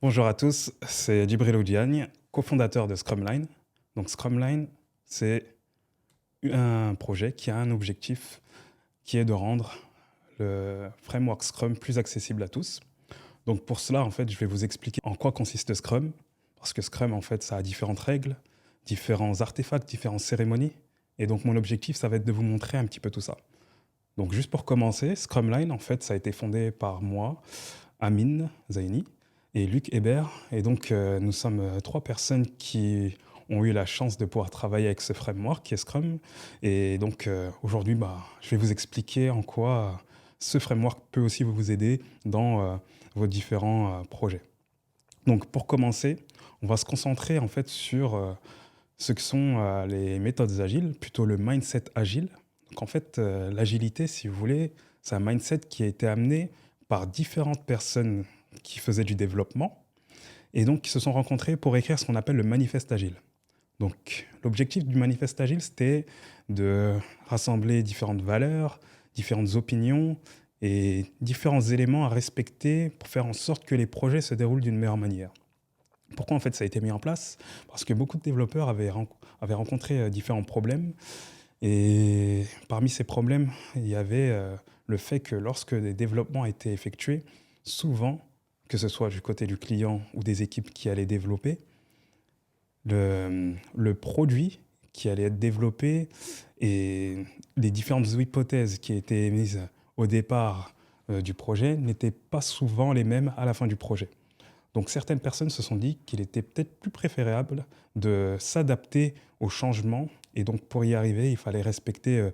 Bonjour à tous, c'est Djibril Oudiagne, cofondateur de Scrumline. Donc Scrumline, c'est un projet qui a un objectif qui est de rendre le framework Scrum plus accessible à tous. Donc pour cela, en fait, je vais vous expliquer en quoi consiste Scrum, parce que Scrum, en fait, ça a différentes règles, différents artefacts, différentes cérémonies. Et donc mon objectif, ça va être de vous montrer un petit peu tout ça. Donc juste pour commencer, Scrumline, en fait, ça a été fondé par moi, Amine Zaini et Luc Hébert. Et donc, nous sommes trois personnes qui ont eu la chance de pouvoir travailler avec ce framework qui est Scrum. Et donc, aujourd'hui, je vais vous expliquer en quoi ce framework peut aussi vous aider dans vos différents projets. Donc, pour commencer, on va se concentrer en fait sur ce que sont les méthodes agiles, plutôt le mindset agile. Donc, en fait, l'agilité, si vous voulez, c'est un mindset qui a été amené par différentes personnes qui faisaient du développement et donc qui se sont rencontrés pour écrire ce qu'on appelle le manifeste agile. Donc, l'objectif du manifeste agile, c'était de rassembler différentes valeurs, différentes opinions et différents éléments à respecter pour faire en sorte que les projets se déroulent d'une meilleure manière. Pourquoi en fait ça a été mis en place? Parce que beaucoup de développeurs avaient rencontré différents problèmes et parmi ces problèmes, il y avait le fait que lorsque des développements étaient effectués, souvent, que ce soit du côté du client ou des équipes qui allaient développer, le produit qui allait être développé et les différentes hypothèses qui étaient émises au départ du projet n'étaient pas souvent les mêmes à la fin du projet. Donc certaines personnes se sont dit qu'il était peut-être plus préférable de s'adapter aux changements et donc pour y arriver, il fallait respecter on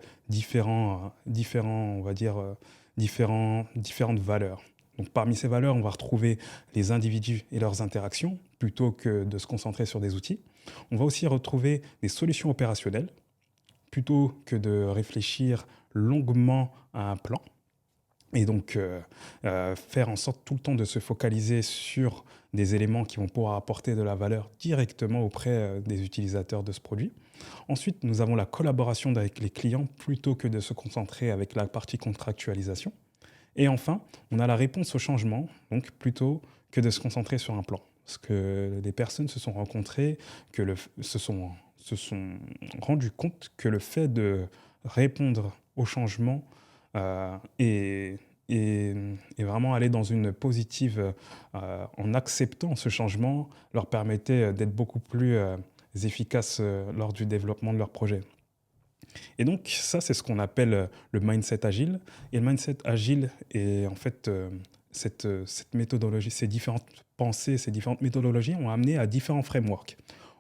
va dire, différentes valeurs. Donc parmi ces valeurs, on va retrouver les individus et leurs interactions plutôt que de se concentrer sur des outils. On va aussi retrouver des solutions opérationnelles plutôt que de réfléchir longuement à un plan. Et donc, faire en sorte tout le temps de se focaliser sur des éléments qui vont pouvoir apporter de la valeur directement auprès des utilisateurs de ce produit. Ensuite, nous avons la collaboration avec les clients plutôt que de se concentrer avec la partie contractualisation. Et enfin, on a la réponse au changement, donc plutôt que de se concentrer sur un plan. Parce que des personnes se sont rencontrées, se sont rendues compte que le fait de répondre au changement et, et vraiment aller dans une positive en acceptant ce changement leur permettait d'être beaucoup plus efficaces lors du développement de leur projet. Et donc, ça, c'est ce qu'on appelle le mindset agile. Et le mindset agile est en fait cette méthodologie, ces différentes pensées, ces différentes méthodologies ont amené à différents frameworks.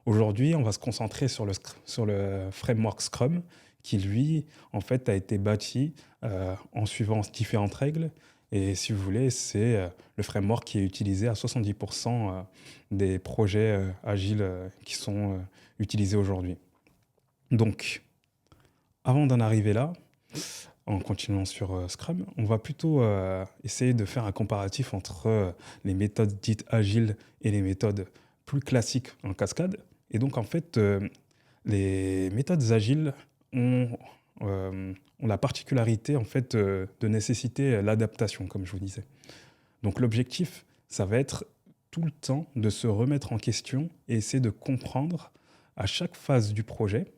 Aujourd'hui, on va se concentrer sur le framework Scrum, qui lui, en fait, a été bâti en suivant différentes règles. Et si vous voulez, c'est le framework qui est utilisé à 70% des projets agiles qui sont utilisés aujourd'hui. Donc, avant d'en arriver là, en continuant sur Scrum, on va plutôt essayer de faire un comparatif entre les méthodes dites agiles et les méthodes plus classiques en cascade. Et donc, en fait, les méthodes agiles ont, ont la particularité en fait, de nécessiter l'adaptation, comme je vous disais. Donc, l'objectif, ça va être tout le temps de se remettre en question et essayer de comprendre à chaque phase du projet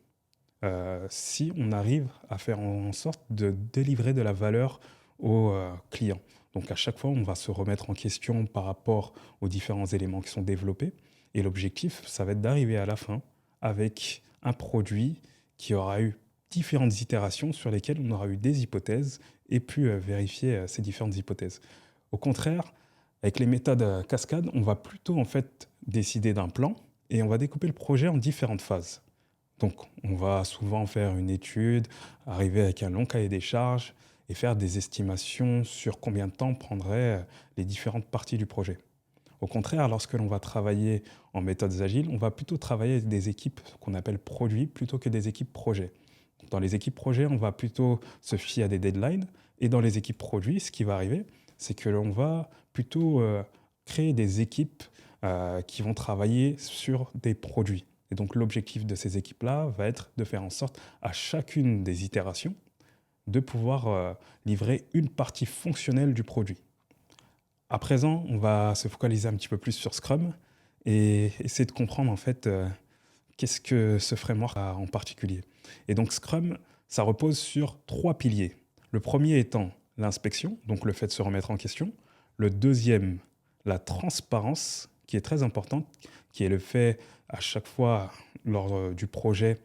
si on arrive à faire en sorte de délivrer de la valeur aux clients. Donc à chaque fois, on va se remettre en question par rapport aux différents éléments qui sont développés. Et l'objectif, ça va être d'arriver à la fin avec un produit qui aura eu différentes itérations sur lesquelles on aura eu des hypothèses et pu vérifier ces différentes hypothèses. Au contraire, avec les méthodes cascade, on va plutôt en fait décider d'un plan et on va découper le projet en différentes phases. Donc, on va souvent faire une étude, arriver avec un long cahier des charges et faire des estimations sur combien de temps prendraient les différentes parties du projet. Au contraire, lorsque l'on va travailler en méthodes agiles, on va plutôt travailler avec des équipes qu'on appelle produits plutôt que des équipes projets. Dans les équipes projets, on va plutôt se fier à des deadlines. Et dans les équipes produits, ce qui va arriver, c'est que l'on va plutôt créer des équipes qui vont travailler sur des produits. Et donc l'objectif de ces équipes-là va être de faire en sorte à chacune des itérations de pouvoir livrer une partie fonctionnelle du produit. À présent, on va se focaliser un petit peu plus sur Scrum et essayer de comprendre en fait qu'est-ce que ce framework a en particulier. Et donc Scrum, ça repose sur trois piliers. Le premier étant l'inspection, donc le fait de se remettre en question. Le deuxième, la transparence, qui est très importante, qui est le fait à chaque fois lors du projet,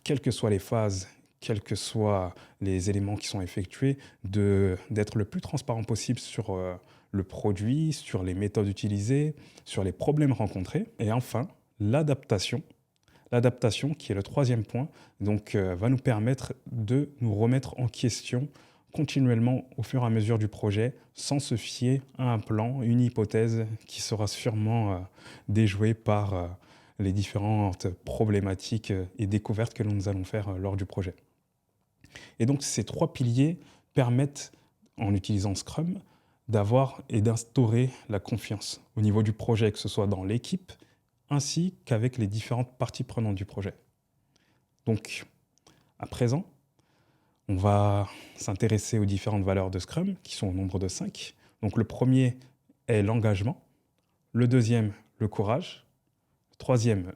quelles que soient les phases, quels que soient les éléments qui sont effectués, d'être le plus transparent possible sur le produit, sur les méthodes utilisées, sur les problèmes rencontrés. Et enfin, l'adaptation. L'adaptation, qui est le troisième point, donc, va nous permettre de nous remettre en question continuellement au fur et à mesure du projet, sans se fier à un plan, une hypothèse qui sera sûrement déjouée par les différentes problématiques et découvertes que nous allons faire lors du projet. Et donc ces trois piliers permettent, en utilisant Scrum, d'avoir et d'instaurer la confiance au niveau du projet, que ce soit dans l'équipe, ainsi qu'avec les différentes parties prenantes du projet. Donc, à présent, on va s'intéresser aux différentes valeurs de Scrum, qui sont au nombre de 5. Donc le premier est l'engagement, le deuxième, le courage, le troisième,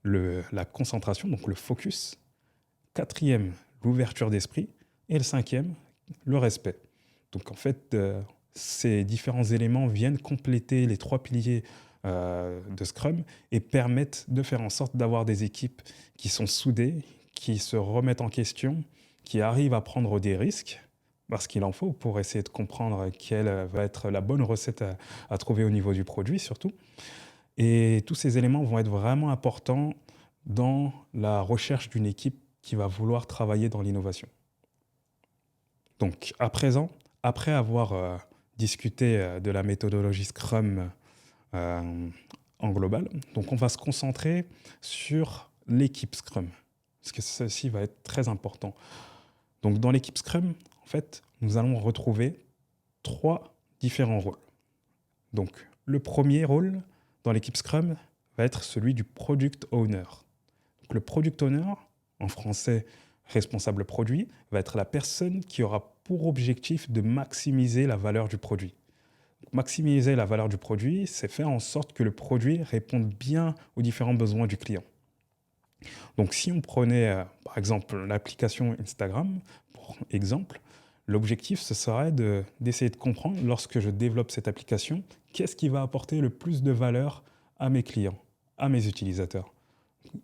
la concentration, donc le focus, quatrième, l'ouverture d'esprit, et le cinquième, le respect. Donc en fait, ces différents éléments viennent compléter les trois piliers de Scrum et permettent de faire en sorte d'avoir des équipes qui sont soudées, qui se remettent en question, qui arrivent à prendre des risques, parce qu'il en faut pour essayer de comprendre quelle va être la bonne recette à trouver au niveau du produit surtout. Et tous ces éléments vont être vraiment importants dans la recherche d'une équipe qui va vouloir travailler dans l'innovation. Donc, à présent, après avoir discuté de la méthodologie Scrum euh, en global, donc on va se concentrer sur l'équipe Scrum, parce que ceci va être très important. Donc, dans l'équipe Scrum, en fait, nous allons retrouver trois différents rôles. Donc, le premier rôle dans l'équipe Scrum va être celui du Product Owner. Donc, le Product Owner, en français responsable produit, va être la personne qui aura pour objectif de maximiser la valeur du produit. Donc, maximiser la valeur du produit, c'est faire en sorte que le produit réponde bien aux différents besoins du client. Donc si on prenait par exemple l'application Instagram, pour exemple, l'objectif ce serait d'essayer de comprendre lorsque je développe cette application, qu'est-ce qui va apporter le plus de valeur à mes clients, à mes utilisateurs.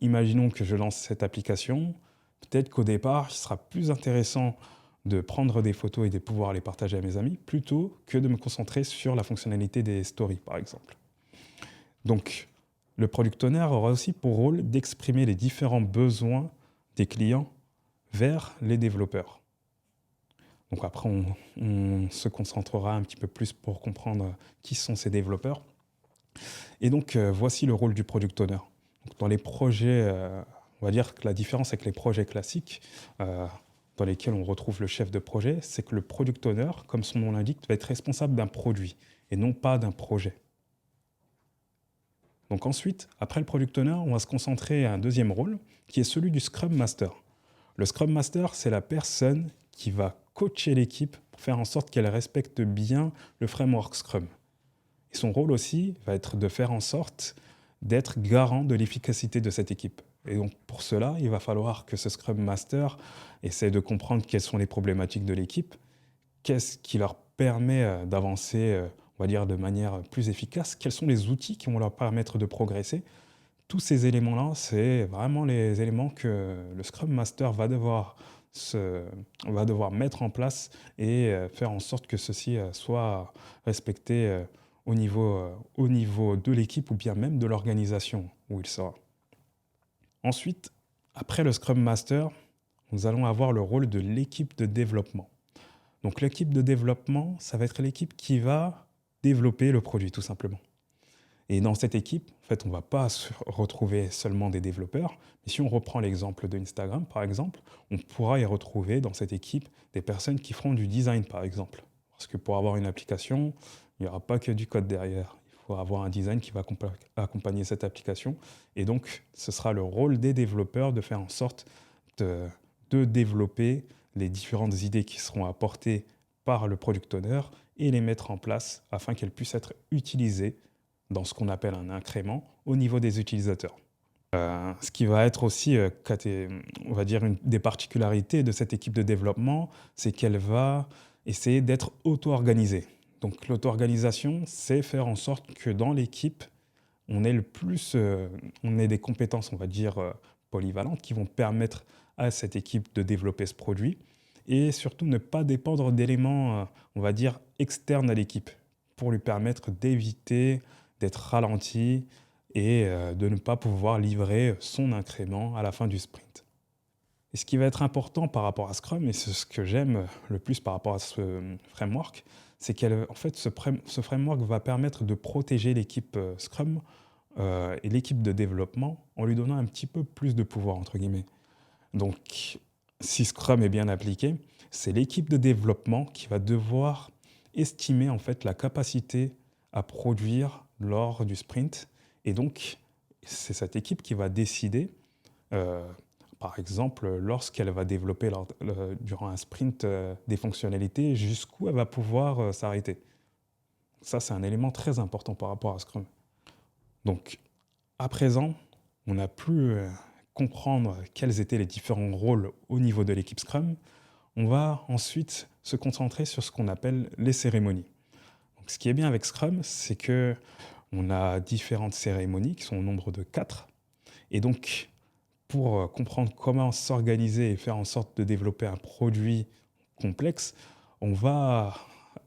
Imaginons que je lance cette application, peut-être qu'au départ, il sera plus intéressant de prendre des photos et de pouvoir les partager à mes amis plutôt que de me concentrer sur la fonctionnalité des stories, par exemple. Donc, le product owner aura aussi pour rôle d'exprimer les différents besoins des clients vers les développeurs. Donc après, on se concentrera un petit peu plus pour comprendre qui sont ces développeurs. Et donc, voici le rôle du product owner. Donc, dans les projets, on va dire que la différence avec les projets classiques, dans lesquels on retrouve le chef de projet, c'est que le product owner, comme son nom l'indique, va être responsable d'un produit et non pas d'un projet. Donc ensuite, après le product owner, on va se concentrer à un deuxième rôle, qui est celui du Scrum Master. Le Scrum Master, c'est la personne qui va coacher l'équipe pour faire en sorte qu'elle respecte bien le framework Scrum. Et son rôle aussi va être de faire en sorte d'être garant de l'efficacité de cette équipe. Et donc pour cela, il va falloir que ce Scrum Master essaie de comprendre quelles sont les problématiques de l'équipe, qu'est-ce qui leur permet d'avancer, on va dire, de manière plus efficace, quels sont les outils qui vont leur permettre de progresser. Tous ces éléments-là, c'est vraiment les éléments que le Scrum Master va devoir mettre en place et faire en sorte que ceci soit respecté au niveau de l'équipe ou bien même de l'organisation où il sera. Ensuite, après le Scrum Master, nous allons avoir le rôle de l'équipe de développement. Donc l'équipe de développement, ça va être l'équipe qui va développer le produit tout simplement. Et dans cette équipe, en fait, on ne va pas retrouver seulement des développeurs, mais si on reprend l'exemple de Instagram, par exemple, on pourra y retrouver dans cette équipe des personnes qui feront du design, par exemple. Parce que pour avoir une application, il n'y aura pas que du code derrière. Il faut avoir un design qui va accompagner cette application. Et donc, ce sera le rôle des développeurs de faire en sorte de développer les différentes idées qui seront apportées par le product owner et les mettre en place afin qu'elles puissent être utilisées dans ce qu'on appelle un incrément au niveau des utilisateurs. Ce qui va être aussi, on va dire, une des particularités de cette équipe de développement, c'est qu'elle va essayer d'être auto-organisée. Donc l'auto-organisation, c'est faire en sorte que dans l'équipe, on ait des compétences, on va dire, polyvalentes qui vont permettre à cette équipe de développer ce produit et surtout ne pas dépendre d'éléments, on va dire, externes à l'équipe pour lui permettre d'éviter d'être ralenti et de ne pas pouvoir livrer son incrément à la fin du sprint. Et ce qui va être important par rapport à Scrum, et c'est ce que j'aime le plus par rapport à ce framework, c'est qu'en fait, ce framework va permettre de protéger l'équipe Scrum et l'équipe de développement en lui donnant un petit peu plus de pouvoir, entre guillemets. Donc, si Scrum est bien appliqué, c'est l'équipe de développement qui va devoir estimer en fait la capacité à produire lors du sprint. Et donc, c'est cette équipe qui va décider, euh, par exemple, lorsqu'elle va développer durant un sprint des fonctionnalités, jusqu'où elle va pouvoir s'arrêter. Ça, c'est un élément très important par rapport à Scrum. Donc, à présent, on a pu comprendre quels étaient les différents rôles au niveau de l'équipe Scrum. On va ensuite se concentrer sur ce qu'on appelle les cérémonies. Donc, ce qui est bien avec Scrum, c'est que on a différentes cérémonies qui sont au nombre de 4. Et donc, pour comprendre comment s'organiser et faire en sorte de développer un produit complexe, on va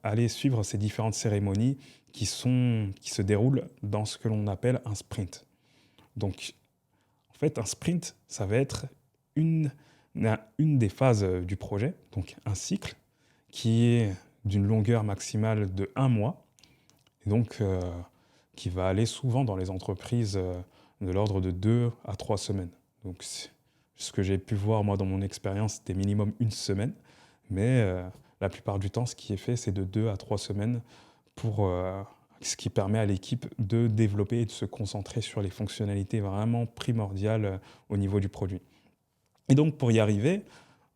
aller suivre ces différentes cérémonies qui se déroulent dans ce que l'on appelle un sprint. Donc, en fait, un sprint, ça va être une des phases du projet, donc un cycle, qui est d'une longueur maximale de 1 mois, et donc qui va aller souvent dans les entreprises de l'ordre de 2 à 3 semaines. Donc, ce que j'ai pu voir, moi, dans mon expérience, c'était minimum 1 semaine, mais la plupart du temps, ce qui est fait, c'est de 2 à 3 semaines pour ce qui permet à l'équipe de développer et de se concentrer sur les fonctionnalités vraiment primordiales au niveau du produit. Et donc, pour y arriver,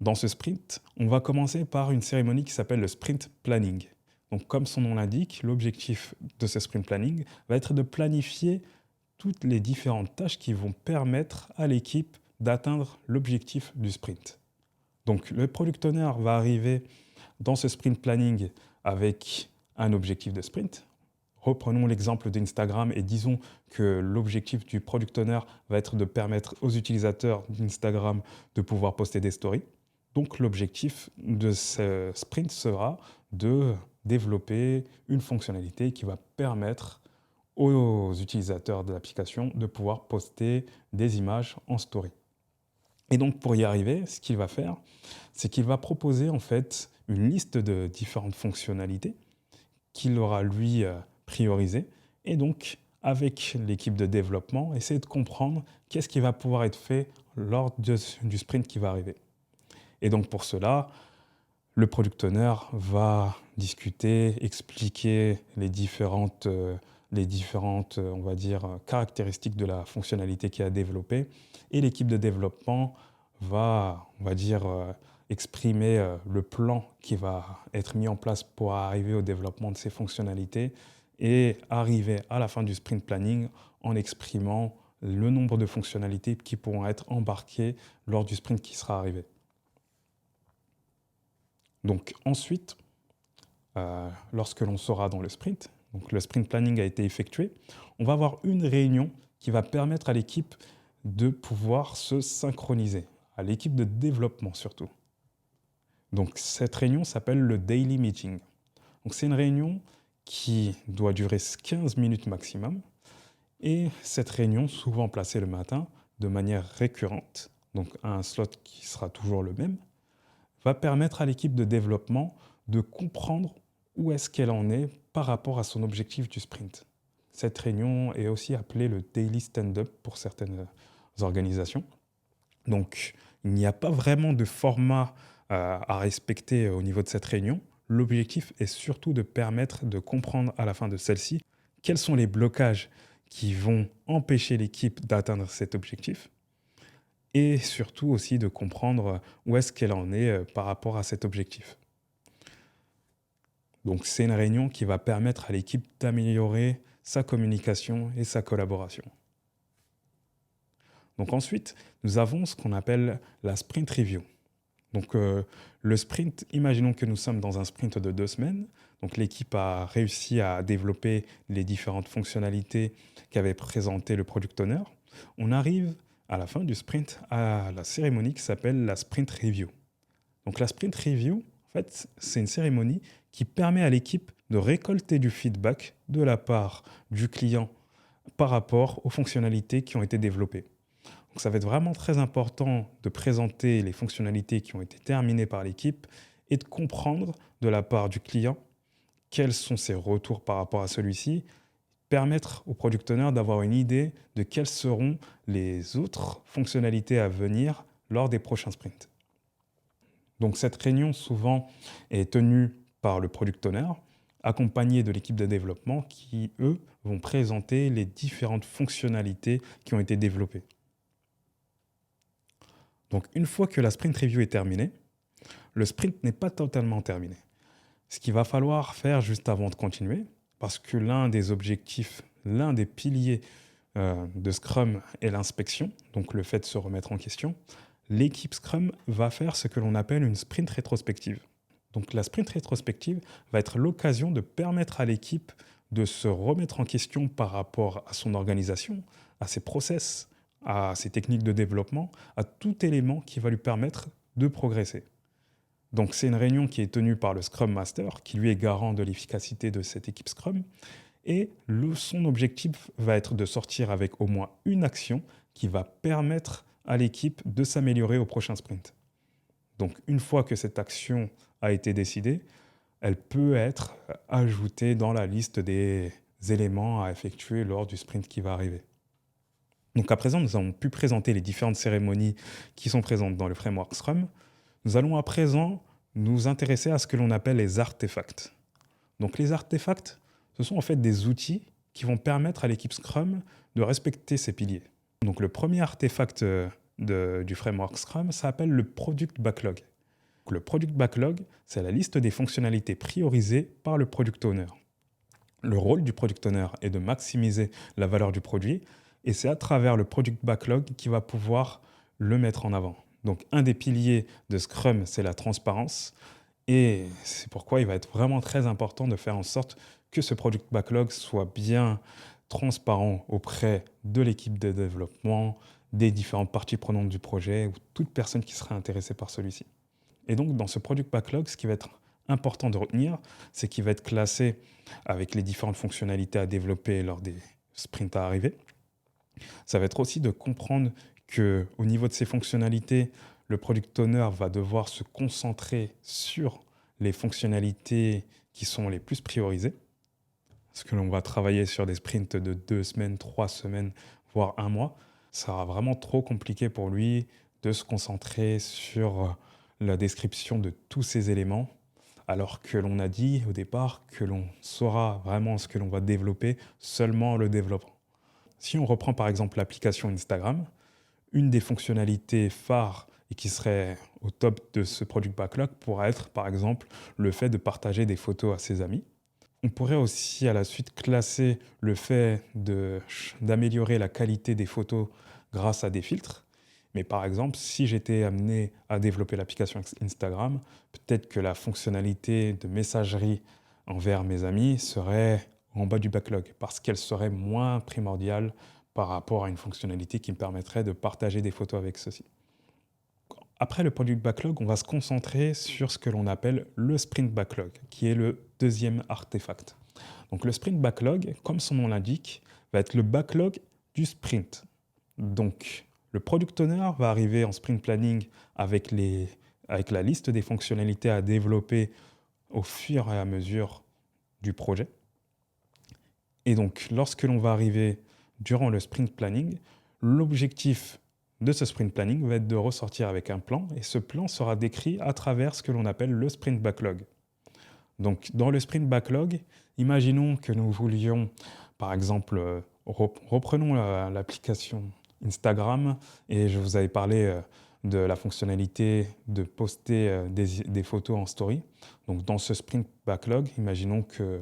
dans ce sprint, on va commencer par une cérémonie qui s'appelle le sprint planning. Donc, comme son nom l'indique, l'objectif de ce sprint planning va être de planifier toutes les différentes tâches qui vont permettre à l'équipe d'atteindre l'objectif du sprint. Donc, le product owner va arriver dans ce sprint planning avec un objectif de sprint. Reprenons l'exemple d'Instagram et disons que l'objectif du product owner va être de permettre aux utilisateurs d'Instagram de pouvoir poster des stories. Donc l'objectif de ce sprint sera de développer une fonctionnalité qui va permettre aux utilisateurs de l'application de pouvoir poster des images en story. Et donc pour y arriver, ce qu'il va faire, c'est qu'il va proposer en fait une liste de différentes fonctionnalités qu'il aura lui priorisées. Et donc avec l'équipe de développement, essayer de comprendre qu'est-ce qui va pouvoir être fait lors du sprint qui va arriver. Et donc pour cela, le product owner va discuter, expliquer les différentes, on va dire, caractéristiques de la fonctionnalité qu'il a développée. Et l'équipe de développement va, on va dire, exprimer le plan qui va être mis en place pour arriver au développement de ces fonctionnalités et arriver à la fin du sprint planning en exprimant le nombre de fonctionnalités qui pourront être embarquées lors du sprint qui sera arrivé. Donc ensuite, lorsque l'on sera dans le sprint, donc le sprint planning a été effectué, on va avoir une réunion qui va permettre à l'équipe de pouvoir se synchroniser, à l'équipe de développement surtout. Donc cette réunion s'appelle le daily meeting. Donc c'est une réunion qui doit durer 15 minutes maximum et cette réunion, souvent placée le matin, de manière récurrente, donc à un slot qui sera toujours le même, va permettre à l'équipe de développement de comprendre où est-ce qu'elle en est par rapport à son objectif du sprint. Cette réunion est aussi appelée le daily stand-up pour certaines organisations. Donc, il n'y a pas vraiment de format à respecter au niveau de cette réunion. L'objectif est surtout de permettre de comprendre à la fin de celle-ci quels sont les blocages qui vont empêcher l'équipe d'atteindre cet objectif et surtout aussi de comprendre où est-ce qu'elle en est par rapport à cet objectif. Donc, c'est une réunion qui va permettre à l'équipe d'améliorer sa communication et sa collaboration. Donc ensuite, nous avons ce qu'on appelle la sprint review. Donc le sprint, imaginons que nous sommes dans un sprint de 2 semaines. Donc l'équipe a réussi à développer les différentes fonctionnalités qu'avait présentées le product owner. On arrive à la fin du sprint à la cérémonie qui s'appelle la sprint review. Donc la sprint review, en fait, c'est une cérémonie qui permet à l'équipe de récolter du feedback de la part du client par rapport aux fonctionnalités qui ont été développées. Donc ça va être vraiment très important de présenter les fonctionnalités qui ont été terminées par l'équipe et de comprendre de la part du client quels sont ses retours par rapport à celui-ci, permettre au product owner d'avoir une idée de quelles seront les autres fonctionnalités à venir lors des prochains sprints. Donc cette réunion souvent est tenue par le product owner, accompagné de l'équipe de développement qui, eux, vont présenter les différentes fonctionnalités qui ont été développées. Donc une fois que la sprint review est terminée, le sprint n'est pas totalement terminé. Ce qu'il va falloir faire juste avant de continuer, parce que l'un des objectifs, l'un des piliers de Scrum est l'inspection, donc le fait de se remettre en question, l'équipe Scrum va faire ce que l'on appelle une sprint rétrospective. Donc la sprint rétrospective va être l'occasion de permettre à l'équipe de se remettre en question par rapport à son organisation, à ses process, à ses techniques de développement, à tout élément qui va lui permettre de progresser. Donc c'est une réunion qui est tenue par le Scrum Master, qui lui est garant de l'efficacité de cette équipe Scrum, et son objectif va être de sortir avec au moins une action qui va permettre à l'équipe de s'améliorer au prochain sprint. Donc une fois que cette action a été décidée, elle peut être ajoutée dans la liste des éléments à effectuer lors du sprint qui va arriver. Donc à présent, nous avons pu présenter les différentes cérémonies qui sont présentes dans le framework Scrum. Nous allons à présent nous intéresser à ce que l'on appelle les artefacts. Donc les artefacts, ce sont en fait des outils qui vont permettre à l'équipe Scrum de respecter ces piliers. Donc le premier artefact du framework Scrum s'appelle le Product Backlog. Donc, le Product Backlog, c'est la liste des fonctionnalités priorisées par le Product Owner. Le rôle du Product Owner est de maximiser la valeur du produit et c'est à travers le Product Backlog qu'il va pouvoir le mettre en avant. Donc un des piliers de Scrum, c'est la transparence et c'est pourquoi il va être vraiment très important de faire en sorte que ce Product Backlog soit bien transparent auprès de l'équipe de développement, des différentes parties prenantes du projet ou toute personne qui sera intéressée par celui-ci. Et donc, dans ce Product Backlog, ce qui va être important de retenir, c'est qu'il va être classé avec les différentes fonctionnalités à développer lors des sprints à arriver. Ça va être aussi de comprendre qu'au niveau de ces fonctionnalités, le Product Owner va devoir se concentrer sur les fonctionnalités qui sont les plus priorisées. Parce que l'on va travailler sur des sprints de 2 semaines, 3 semaines, voire 1 mois. Ça sera vraiment trop compliqué pour lui de se concentrer sur la description de tous ces éléments, alors que l'on a dit au départ que l'on saura vraiment ce que l'on va développer seulement en le développant. Si on reprend par exemple l'application Instagram, une des fonctionnalités phares et qui serait au top de ce Product Backlog pourrait être par exemple le fait de partager des photos à ses amis. On pourrait aussi à la suite classer le fait d'améliorer la qualité des photos grâce à des filtres. Mais par exemple, si j'étais amené à développer l'application Instagram, peut-être que la fonctionnalité de messagerie envers mes amis serait en bas du backlog parce qu'elle serait moins primordiale par rapport à une fonctionnalité qui me permettrait de partager des photos avec ceux-ci. Après le Product Backlog, on va se concentrer sur ce que l'on appelle le Sprint Backlog, qui est le deuxième artefact. Donc le Sprint Backlog, comme son nom l'indique, va être le backlog du sprint. Donc le Product Owner va arriver en sprint planning avec la liste des fonctionnalités à développer au fur et à mesure du projet. Et donc lorsque l'on va arriver durant le sprint planning, l'objectif de ce sprint planning va être de ressortir avec un plan et ce plan sera décrit à travers ce que l'on appelle le sprint backlog. Donc dans le sprint backlog, imaginons que nous voulions, par exemple, reprenons l'application Instagram et je vous avais parlé de la fonctionnalité de poster des photos en story. Donc dans ce sprint backlog, imaginons que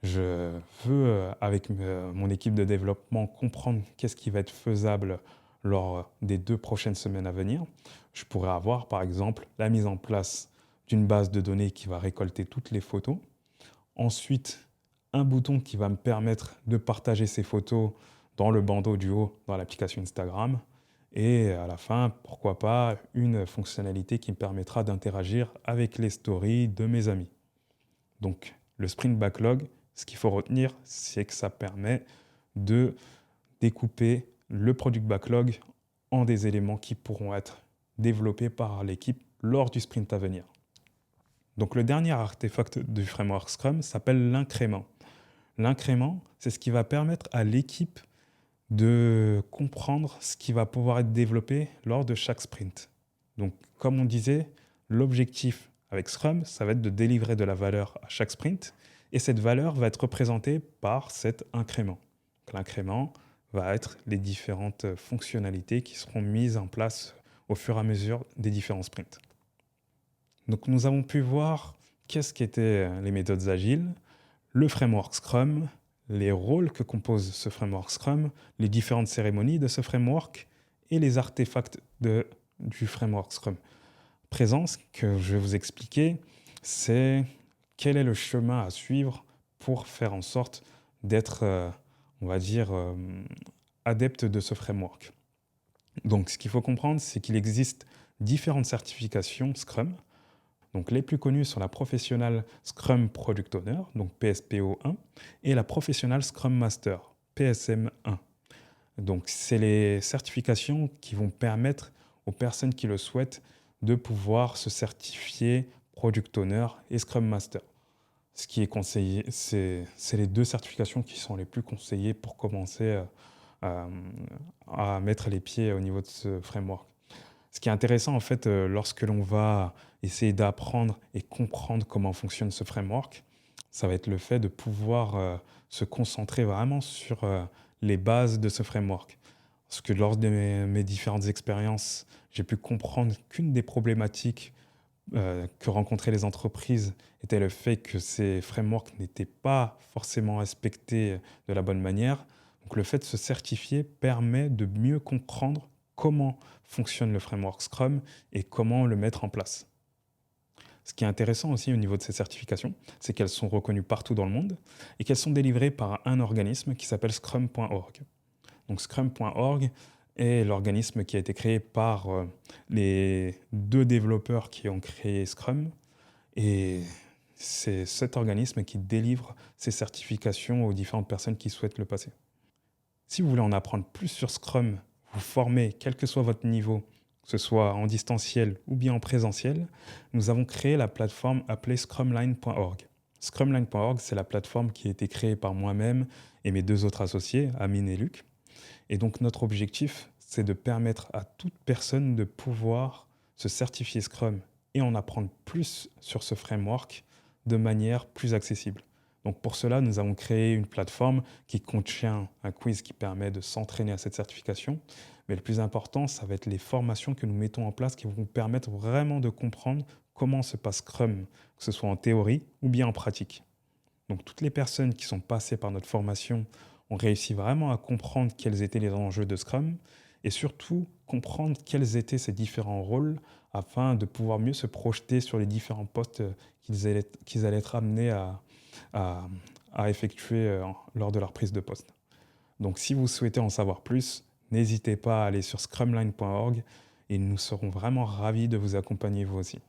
je veux, avec mon équipe de développement, comprendre qu'est-ce qui va être faisable lors des 2 prochaines semaines à venir. Je pourrais avoir, par exemple, la mise en place d'une base de données qui va récolter toutes les photos. Ensuite, un bouton qui va me permettre de partager ces photos dans le bandeau du haut dans l'application Instagram. Et à la fin, pourquoi pas, une fonctionnalité qui me permettra d'interagir avec les stories de mes amis. Donc, le sprint backlog, ce qu'il faut retenir, c'est que ça permet de découper le product backlog en des éléments qui pourront être développés par l'équipe lors du sprint à venir. Donc, le dernier artefact du framework Scrum s'appelle l'incrément. L'incrément, c'est ce qui va permettre à l'équipe de comprendre ce qui va pouvoir être développé lors de chaque sprint. Donc, comme on disait, l'objectif avec Scrum, ça va être de délivrer de la valeur à chaque sprint, et cette valeur va être représentée par cet incrément. L'incrément va être les différentes fonctionnalités qui seront mises en place au fur et à mesure des différents sprints. Donc, nous avons pu voir qu'est-ce qu'étaient les méthodes agiles, le framework Scrum, les rôles que compose ce framework Scrum, les différentes cérémonies de ce framework et les artefacts du framework Scrum. Présent, ce que je vais vous expliquer, c'est quel est le chemin à suivre pour faire en sorte d'être, on va dire, adepte de ce framework. Donc, ce qu'il faut comprendre, c'est qu'il existe différentes certifications Scrum. Donc, les plus connues sont la Professional Scrum Product Owner, donc PSPO 1, et la Professional Scrum Master, PSM 1. Donc, c'est les certifications qui vont permettre aux personnes qui le souhaitent de pouvoir se certifier Product Owner et Scrum Master. Ce qui est conseillé, c'est les 2 certifications qui sont les plus conseillées pour commencer à mettre les pieds au niveau de ce framework. Ce qui est intéressant, en fait, lorsque l'on va essayer d'apprendre et comprendre comment fonctionne ce framework, ça va être le fait de pouvoir se concentrer vraiment sur les bases de ce framework. Parce que lors de mes différentes expériences, j'ai pu comprendre qu'une des problématiques que rencontraient les entreprises était le fait que ces frameworks n'étaient pas forcément respectés de la bonne manière. Donc le fait de se certifier permet de mieux comprendre comment fonctionne le framework Scrum et comment le mettre en place. Ce qui est intéressant aussi au niveau de ces certifications, c'est qu'elles sont reconnues partout dans le monde et qu'elles sont délivrées par un organisme qui s'appelle scrum.org. Donc scrum.org est l'organisme qui a été créé par les 2 développeurs qui ont créé Scrum, et c'est cet organisme qui délivre ces certifications aux différentes personnes qui souhaitent le passer. Si vous voulez en apprendre plus sur Scrum, vous former, quel que soit votre niveau, que ce soit en distanciel ou bien en présentiel, nous avons créé la plateforme appelée scrumline.org. Scrumline.org, c'est la plateforme qui a été créée par moi-même et mes 2 autres associés, Amine et Luc. Et donc notre objectif, c'est de permettre à toute personne de pouvoir se certifier Scrum et en apprendre plus sur ce framework de manière plus accessible. Donc pour cela, nous avons créé une plateforme qui contient un quiz qui permet de s'entraîner à cette certification. Mais le plus important, ça va être les formations que nous mettons en place qui vont vous permettre vraiment de comprendre comment se passe Scrum, que ce soit en théorie ou bien en pratique. Donc toutes les personnes qui sont passées par notre formation ont réussi vraiment à comprendre quels étaient les enjeux de Scrum et surtout comprendre quels étaient ces différents rôles afin de pouvoir mieux se projeter sur les différents postes qu'ils allaient être amenés à effectuer lors de leur prise de poste. Donc si vous souhaitez en savoir plus, n'hésitez pas à aller sur scrumline.org et nous serons vraiment ravis de vous accompagner vous aussi.